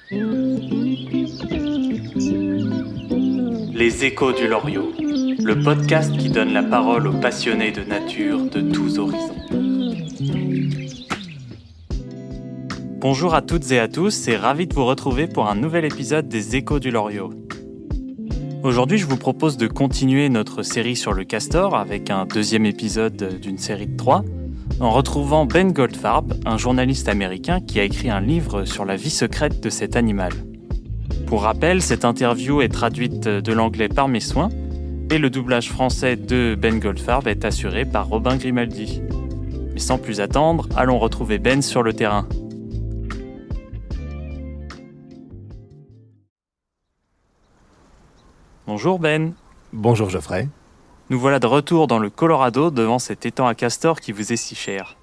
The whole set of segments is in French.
Les Échos du Loriot, le podcast qui donne la parole aux passionnés de nature de tous horizons. Bonjour à toutes et à tous et ravi de vous retrouver pour un nouvel épisode des Échos du Loriot. Aujourd'hui, je vous propose de continuer notre série sur le castor avec un deuxième épisode d'une série de 3, en retrouvant Ben Goldfarb, un journaliste américain qui a écrit un livre sur la vie secrète de cet animal. Pour rappel, cette interview est traduite de l'anglais par mes soins et le doublage français de Ben Goldfarb est assuré par Robin Grimaldi. Mais sans plus attendre, allons retrouver Ben sur le terrain. Bonjour Ben. Bonjour Geoffrey. Nous voilà de retour dans le Colorado devant cet étang à castor qui vous est si cher.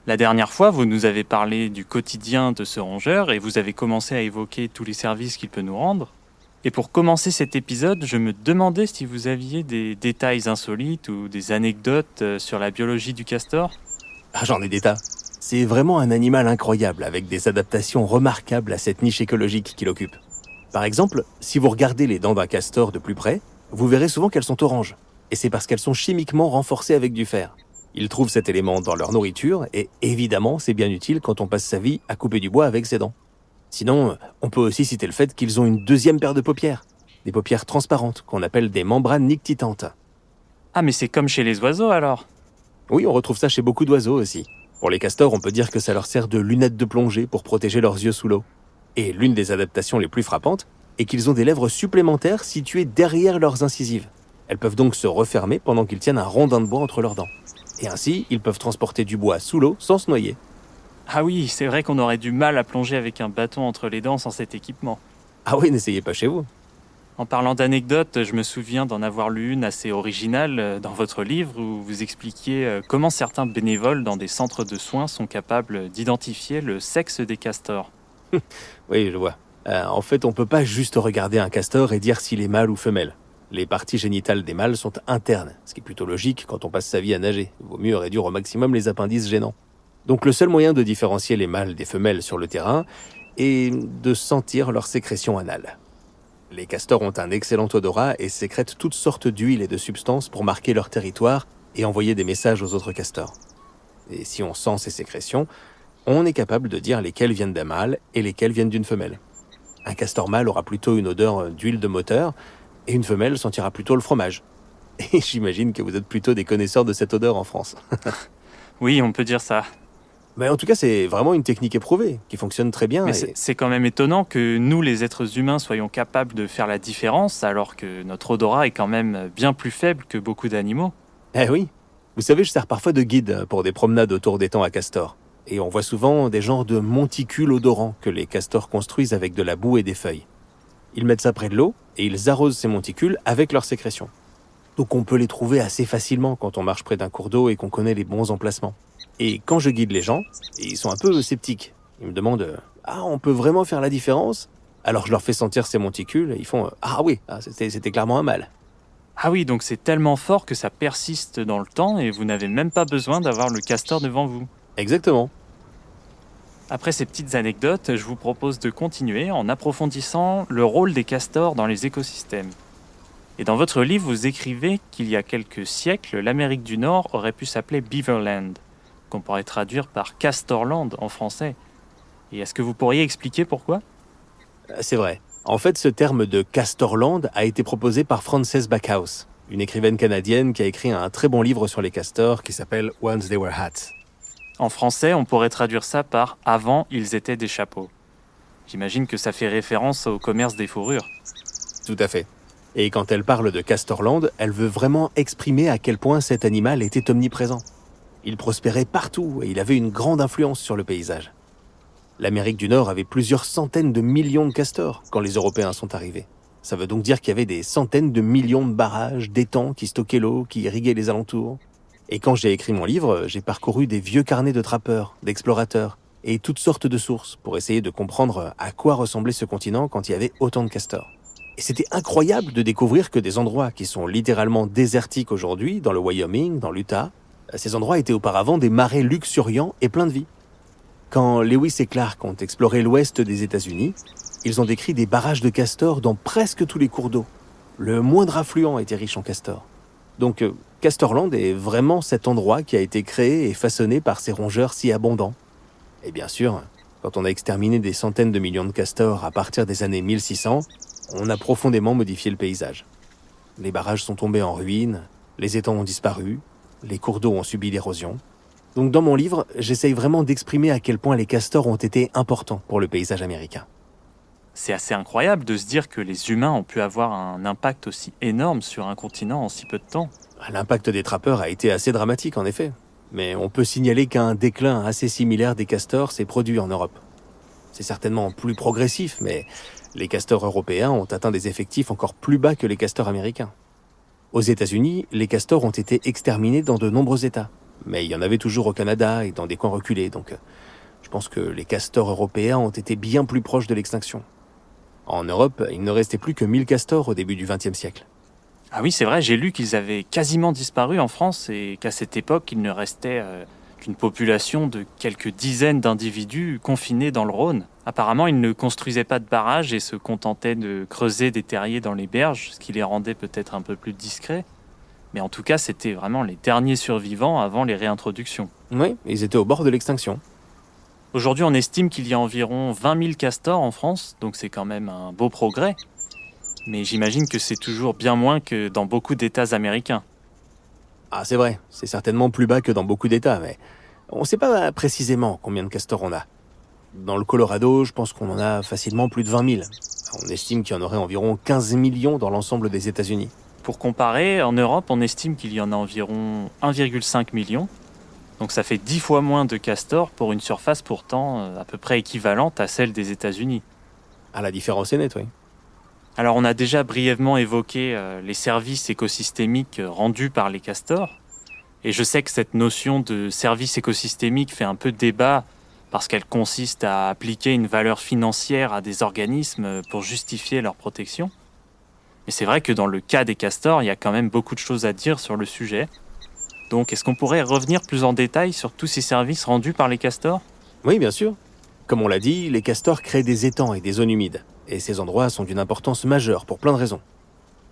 La dernière fois, vous nous avez parlé du quotidien de ce rongeur et vous avez commencé à évoquer tous les services qu'il peut nous rendre. Et pour commencer cet épisode, je me demandais si vous aviez des détails insolites ou des anecdotes sur la biologie du castor. J'en ai des tas. C'est vraiment un animal incroyable avec des adaptations remarquables à cette niche écologique qu'il occupe. Par exemple, si vous regardez les dents d'un castor de plus près, vous verrez souvent qu'elles sont oranges. Et c'est parce qu'elles sont chimiquement renforcées avec du fer. Ils trouvent cet élément dans leur nourriture et évidemment, c'est bien utile quand on passe sa vie à couper du bois avec ses dents. Sinon, on peut aussi citer le fait qu'ils ont une deuxième paire de paupières. Des paupières transparentes qu'on appelle des membranes nictitantes. Ah mais c'est comme chez les oiseaux alors. Oui, on retrouve ça chez beaucoup d'oiseaux aussi. Pour les castors, on peut dire que ça leur sert de lunettes de plongée pour protéger leurs yeux sous l'eau. Et l'une des adaptations les plus frappantes est qu'ils ont des lèvres supplémentaires situées derrière leurs incisives. Elles peuvent donc se refermer pendant qu'ils tiennent un rondin de bois entre leurs dents. Et ainsi, ils peuvent transporter du bois sous l'eau sans se noyer. Ah oui, c'est vrai qu'on aurait du mal à plonger avec un bâton entre les dents sans cet équipement. Ah oui, n'essayez pas chez vous. En parlant d'anecdotes, je me souviens d'en avoir lu une assez originale dans votre livre où vous expliquiez comment certains bénévoles dans des centres de soins sont capables d'identifier le sexe des castors. Oui, je vois. En fait, on peut pas juste regarder un castor et dire s'il est mâle ou femelle. Les parties génitales des mâles sont internes, ce qui est plutôt logique quand on passe sa vie à nager. Il vaut mieux réduire au maximum les appendices gênants. Donc le seul moyen de différencier les mâles des femelles sur le terrain est de sentir leur sécrétion anale. Les castors ont un excellent odorat et sécrètent toutes sortes d'huiles et de substances pour marquer leur territoire et envoyer des messages aux autres castors. Et si on sent ces sécrétions, on est capable de dire lesquelles viennent d'un mâle et lesquelles viennent d'une femelle. Un castor mâle aura plutôt une odeur d'huile de moteur et une femelle sentira plutôt le fromage. Et j'imagine que vous êtes plutôt des connaisseurs de cette odeur en France. Oui, on peut dire ça. Mais en tout cas, c'est vraiment une technique éprouvée, qui fonctionne très bien. Mais c'est quand même étonnant que nous, les êtres humains, soyons capables de faire la différence, alors que notre odorat est quand même bien plus faible que beaucoup d'animaux. Eh oui. Vous savez, je sers parfois de guide pour des promenades autour d'étangs à castors. Et on voit souvent des genres de monticules odorants que les castors construisent avec de la boue et des feuilles. Ils mettent ça près de l'eau et ils arrosent ces monticules avec leurs sécrétions. Donc on peut les trouver assez facilement quand on marche près d'un cours d'eau et qu'on connaît les bons emplacements. Et quand je guide les gens, ils sont un peu sceptiques. Ils me demandent « Ah, on peut vraiment faire la différence ?» Alors je leur fais sentir ces monticules et ils font « Ah oui, c'était clairement un mâle. » Ah oui, donc c'est tellement fort que ça persiste dans le temps et vous n'avez même pas besoin d'avoir le castor devant vous. Exactement. Après ces petites anecdotes, je vous propose de continuer en approfondissant le rôle des castors dans les écosystèmes. Et dans votre livre, vous écrivez qu'il y a quelques siècles, l'Amérique du Nord aurait pu s'appeler Beaverland, qu'on pourrait traduire par Castorland en français. Et est-ce que vous pourriez expliquer pourquoi ? C'est vrai. En fait, ce terme de Castorland a été proposé par Frances Backhouse, une écrivaine canadienne qui a écrit un très bon livre sur les castors qui s'appelle Once They Were Hats. En français, on pourrait traduire ça par « Avant, ils étaient des chapeaux ». J'imagine que ça fait référence au commerce des fourrures. Tout à fait. Et quand elle parle de Castorland, elle veut vraiment exprimer à quel point cet animal était omniprésent. Il prospérait partout et il avait une grande influence sur le paysage. L'Amérique du Nord avait plusieurs centaines de millions de castors quand les Européens sont arrivés. Ça veut donc dire qu'il y avait des centaines de millions de barrages, d'étangs qui stockaient l'eau, qui irriguaient les alentours. Et quand j'ai écrit mon livre, j'ai parcouru des vieux carnets de trappeurs, d'explorateurs et toutes sortes de sources pour essayer de comprendre à quoi ressemblait ce continent quand il y avait autant de castors. Et c'était incroyable de découvrir que des endroits qui sont littéralement désertiques aujourd'hui, dans le Wyoming, dans l'Utah, ces endroits étaient auparavant des marais luxuriants et pleins de vie. Quand Lewis et Clark ont exploré l'ouest des États-Unis, ils ont décrit des barrages de castors dans presque tous les cours d'eau. Le moindre affluent était riche en castors. Donc, Castorland est vraiment cet endroit qui a été créé et façonné par ces rongeurs si abondants. Et bien sûr, quand on a exterminé des centaines de millions de castors à partir des années 1600, on a profondément modifié le paysage. Les barrages sont tombés en ruine, les étangs ont disparu, les cours d'eau ont subi l'érosion. Donc dans mon livre, j'essaye vraiment d'exprimer à quel point les castors ont été importants pour le paysage américain. C'est assez incroyable de se dire que les humains ont pu avoir un impact aussi énorme sur un continent en si peu de temps. L'impact des trappeurs a été assez dramatique en effet, mais on peut signaler qu'un déclin assez similaire des castors s'est produit en Europe. C'est certainement plus progressif, mais les castors européens ont atteint des effectifs encore plus bas que les castors américains. Aux États-Unis, les castors ont été exterminés dans de nombreux États, mais il y en avait toujours au Canada et dans des coins reculés, donc je pense que les castors européens ont été bien plus proches de l'extinction. En Europe, il ne restait plus que 1000 castors au début du XXe siècle. Ah oui, c'est vrai, j'ai lu qu'ils avaient quasiment disparu en France et qu'à cette époque, il ne restait qu'une population de quelques dizaines d'individus confinés dans le Rhône. Apparemment, ils ne construisaient pas de barrages et se contentaient de creuser des terriers dans les berges, ce qui les rendait peut-être un peu plus discrets. Mais en tout cas, c'était vraiment les derniers survivants avant les réintroductions. Oui, ils étaient au bord de l'extinction. Aujourd'hui, on estime qu'il y a environ 20 000 castors en France, donc c'est quand même un beau progrès. Mais j'imagine que c'est toujours bien moins que dans beaucoup d'États américains. Ah, c'est vrai, c'est certainement plus bas que dans beaucoup d'États, mais on ne sait pas précisément combien de castors on a. Dans le Colorado, je pense qu'on en a facilement plus de 20 000. On estime qu'il y en aurait environ 15 millions dans l'ensemble des États-Unis. Pour comparer, en Europe, on estime qu'il y en a environ 1,5 million. Donc ça fait 10 fois moins de castors pour une surface pourtant à peu près équivalente à celle des États-Unis. Ah, la différence est nette, oui. Alors on a déjà brièvement évoqué les services écosystémiques rendus par les castors. Et je sais que cette notion de service écosystémique fait un peu débat parce qu'elle consiste à appliquer une valeur financière à des organismes pour justifier leur protection. Mais c'est vrai que dans le cas des castors, il y a quand même beaucoup de choses à dire sur le sujet. Donc est-ce qu'on pourrait revenir plus en détail sur tous ces services rendus par les castors ? Oui, bien sûr. Comme on l'a dit, les castors créent des étangs et des zones humides. Et ces endroits sont d'une importance majeure pour plein de raisons.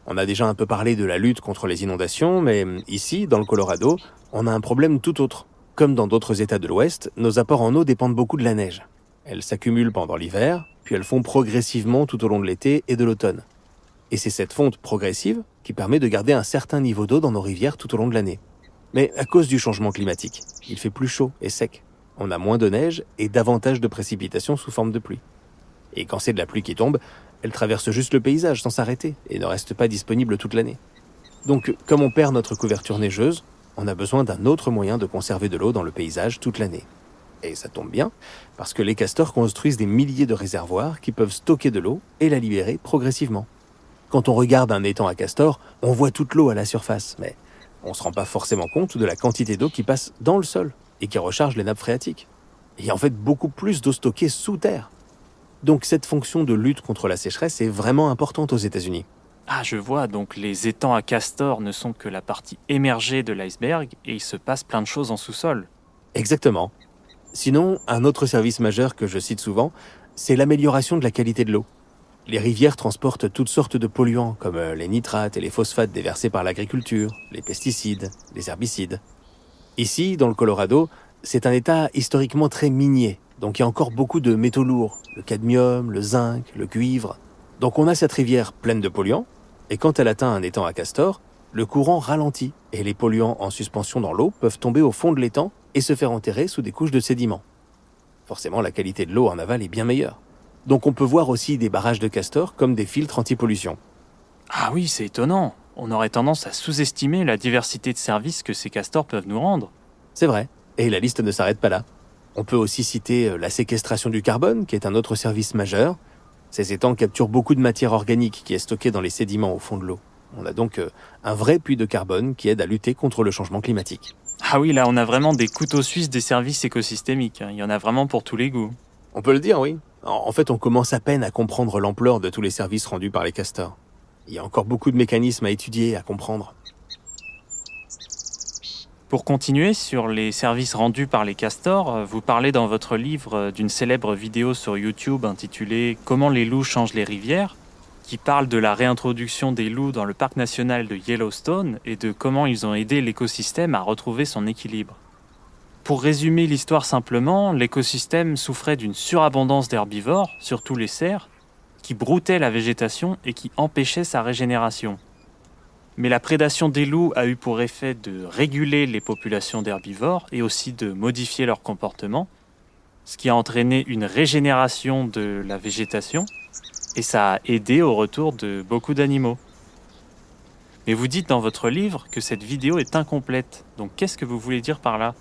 On a déjà un peu parlé de la lutte contre les inondations, mais ici, dans le Colorado, on a un problème tout autre. Comme dans d'autres États de l'Ouest, nos apports en eau dépendent beaucoup de la neige. Elles s'accumulent pendant l'hiver, puis elles fondent progressivement tout au long de l'été et de l'automne. Et c'est cette fonte progressive qui permet de garder un certain niveau d'eau dans nos rivières tout au long de l'année. Mais à cause du changement climatique, il fait plus chaud et sec. On a moins de neige et davantage de précipitations sous forme de pluie. Et quand c'est de la pluie qui tombe, elle traverse juste le paysage sans s'arrêter et ne reste pas disponible toute l'année. Donc, comme on perd notre couverture neigeuse, on a besoin d'un autre moyen de conserver de l'eau dans le paysage toute l'année. Et ça tombe bien, parce que les castors construisent des milliers de réservoirs qui peuvent stocker de l'eau et la libérer progressivement. Quand on regarde un étang à castors, on voit toute l'eau à la surface, mais on ne se rend pas forcément compte de la quantité d'eau qui passe dans le sol et qui recharge les nappes phréatiques. Il y a en fait beaucoup plus d'eau stockée sous terre. Donc cette fonction de lutte contre la sécheresse est vraiment importante aux États-Unis. Ah, je vois, donc les étangs à castors ne sont que la partie émergée de l'iceberg et il se passe plein de choses en sous-sol. Exactement. Sinon, un autre service majeur que je cite souvent, c'est l'amélioration de la qualité de l'eau. Les rivières transportent toutes sortes de polluants, comme les nitrates et les phosphates déversés par l'agriculture, les pesticides, les herbicides. Ici, dans le Colorado, c'est un état historiquement très minier, donc il y a encore beaucoup de métaux lourds, le cadmium, le zinc, le cuivre. Donc on a cette rivière pleine de polluants, et quand elle atteint un étang à castors, le courant ralentit, et les polluants en suspension dans l'eau peuvent tomber au fond de l'étang et se faire enterrer sous des couches de sédiments. Forcément, la qualité de l'eau en aval est bien meilleure. Donc on peut voir aussi des barrages de castors comme des filtres anti-pollution. Ah oui, c'est étonnant. On aurait tendance à sous-estimer la diversité de services que ces castors peuvent nous rendre. C'est vrai, et la liste ne s'arrête pas là. On peut aussi citer la séquestration du carbone, qui est un autre service majeur. Ces étangs capturent beaucoup de matière organique qui est stockée dans les sédiments au fond de l'eau. On a donc un vrai puits de carbone qui aide à lutter contre le changement climatique. Ah oui, là on a vraiment des couteaux suisses des services écosystémiques. Il y en a vraiment pour tous les goûts. On peut le dire, oui. En fait, on commence à peine à comprendre l'ampleur de tous les services rendus par les castors. Il y a encore beaucoup de mécanismes à étudier, à comprendre. Pour continuer sur les services rendus par les castors, vous parlez dans votre livre d'une célèbre vidéo sur YouTube intitulée « Comment les loups changent les rivières », qui parle de la réintroduction des loups dans le parc national de Yellowstone et de comment ils ont aidé l'écosystème à retrouver son équilibre. Pour résumer l'histoire simplement, l'écosystème souffrait d'une surabondance d'herbivores, surtout les cerfs, qui broutaient la végétation et qui empêchaient sa régénération. Mais la prédation des loups a eu pour effet de réguler les populations d'herbivores et aussi de modifier leur comportement, ce qui a entraîné une régénération de la végétation et ça a aidé au retour de beaucoup d'animaux. Mais vous dites dans votre livre que cette vidéo est incomplète, donc qu'est-ce que vous voulez dire par là ?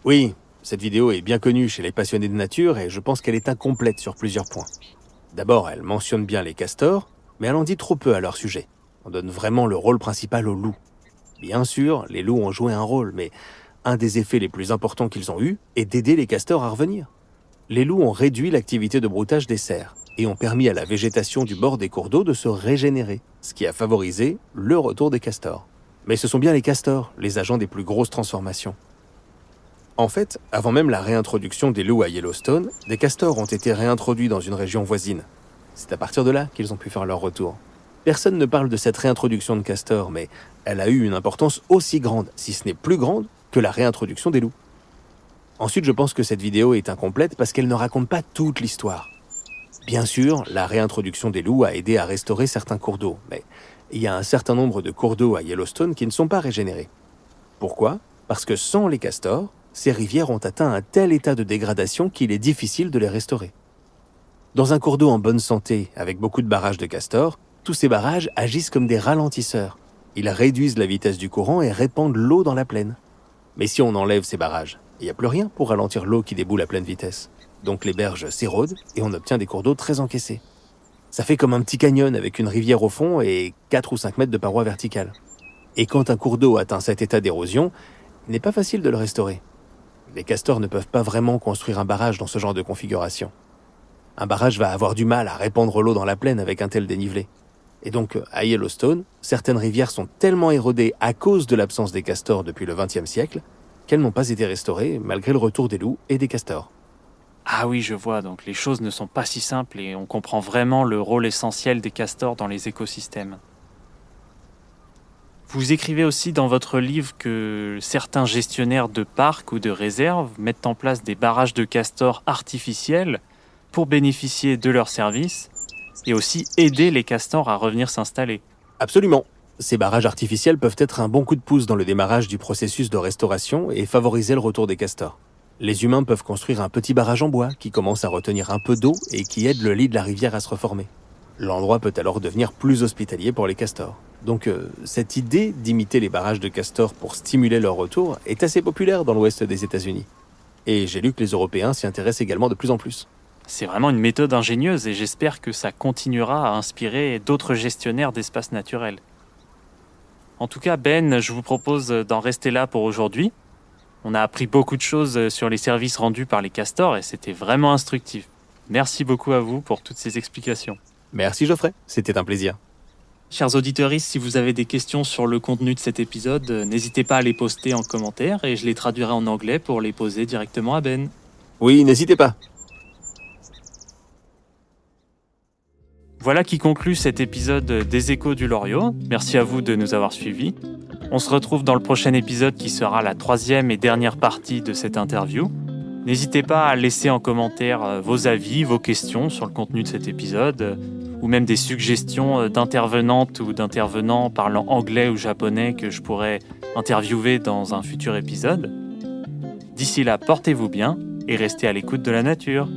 Oui, cette vidéo est bien connue chez les passionnés de nature et je pense qu'elle est incomplète sur plusieurs points. D'abord, elle mentionne bien les castors, mais elle en dit trop peu à leur sujet. On donne vraiment le rôle principal aux loups. Bien sûr, les loups ont joué un rôle, mais un des effets les plus importants qu'ils ont eu est d'aider les castors à revenir. Les loups ont réduit l'activité de broutage des cerfs et ont permis à la végétation du bord des cours d'eau de se régénérer, ce qui a favorisé le retour des castors. Mais ce sont bien les castors, les agents des plus grosses transformations. En fait, avant même la réintroduction des loups à Yellowstone, des castors ont été réintroduits dans une région voisine. C'est à partir de là qu'ils ont pu faire leur retour. Personne ne parle de cette réintroduction de castors, mais elle a eu une importance aussi grande, si ce n'est plus grande, que la réintroduction des loups. Ensuite, je pense que cette vidéo est incomplète parce qu'elle ne raconte pas toute l'histoire. Bien sûr, la réintroduction des loups a aidé à restaurer certains cours d'eau, mais il y a un certain nombre de cours d'eau à Yellowstone qui ne sont pas régénérés. Pourquoi ? Parce que sans les castors, ces rivières ont atteint un tel état de dégradation qu'il est difficile de les restaurer. Dans un cours d'eau en bonne santé, avec beaucoup de barrages de castors, tous ces barrages agissent comme des ralentisseurs. Ils réduisent la vitesse du courant et répandent l'eau dans la plaine. Mais si on enlève ces barrages, il n'y a plus rien pour ralentir l'eau qui déboule à pleine vitesse. Donc les berges s'érodent et on obtient des cours d'eau très encaissés. Ça fait comme un petit canyon avec une rivière au fond et 4 ou 5 mètres de parois verticales. Et quand un cours d'eau atteint cet état d'érosion, il n'est pas facile de le restaurer. Les castors ne peuvent pas vraiment construire un barrage dans ce genre de configuration. Un barrage va avoir du mal à répandre l'eau dans la plaine avec un tel dénivelé. Et donc, à Yellowstone, certaines rivières sont tellement érodées à cause de l'absence des castors depuis le XXe siècle qu'elles n'ont pas été restaurées malgré le retour des loups et des castors. Ah oui, je vois, donc les choses ne sont pas si simples et on comprend vraiment le rôle essentiel des castors dans les écosystèmes. Vous écrivez aussi dans votre livre que certains gestionnaires de parcs ou de réserves mettent en place des barrages de castors artificiels pour bénéficier de leurs services et aussi aider les castors à revenir s'installer. Absolument. Ces barrages artificiels peuvent être un bon coup de pouce dans le démarrage du processus de restauration et favoriser le retour des castors. Les humains peuvent construire un petit barrage en bois qui commence à retenir un peu d'eau et qui aide le lit de la rivière à se reformer. L'endroit peut alors devenir plus hospitalier pour les castors. Donc cette idée d'imiter les barrages de castors pour stimuler leur retour est assez populaire dans l'ouest des États-Unis. Et j'ai lu que les Européens s'y intéressent également de plus en plus. C'est vraiment une méthode ingénieuse et j'espère que ça continuera à inspirer d'autres gestionnaires d'espaces naturels. En tout cas, Ben, je vous propose d'en rester là pour aujourd'hui. On a appris beaucoup de choses sur les services rendus par les castors et c'était vraiment instructif. Merci beaucoup à vous pour toutes ces explications. Merci Geoffrey, c'était un plaisir. Chers auditeurs, si vous avez des questions sur le contenu de cet épisode, n'hésitez pas à les poster en commentaire et je les traduirai en anglais pour les poser directement à Ben. Oui, n'hésitez pas. Voilà qui conclut cet épisode des Échos du Loriot. Merci à vous de nous avoir suivis. On se retrouve dans le prochain épisode qui sera la 3e et dernière partie de cette interview. N'hésitez pas à laisser en commentaire vos avis, vos questions sur le contenu de cet épisode, ou même des suggestions d'intervenantes ou d'intervenants parlant anglais ou japonais que je pourrais interviewer dans un futur épisode. D'ici là, portez-vous bien et restez à l'écoute de la nature.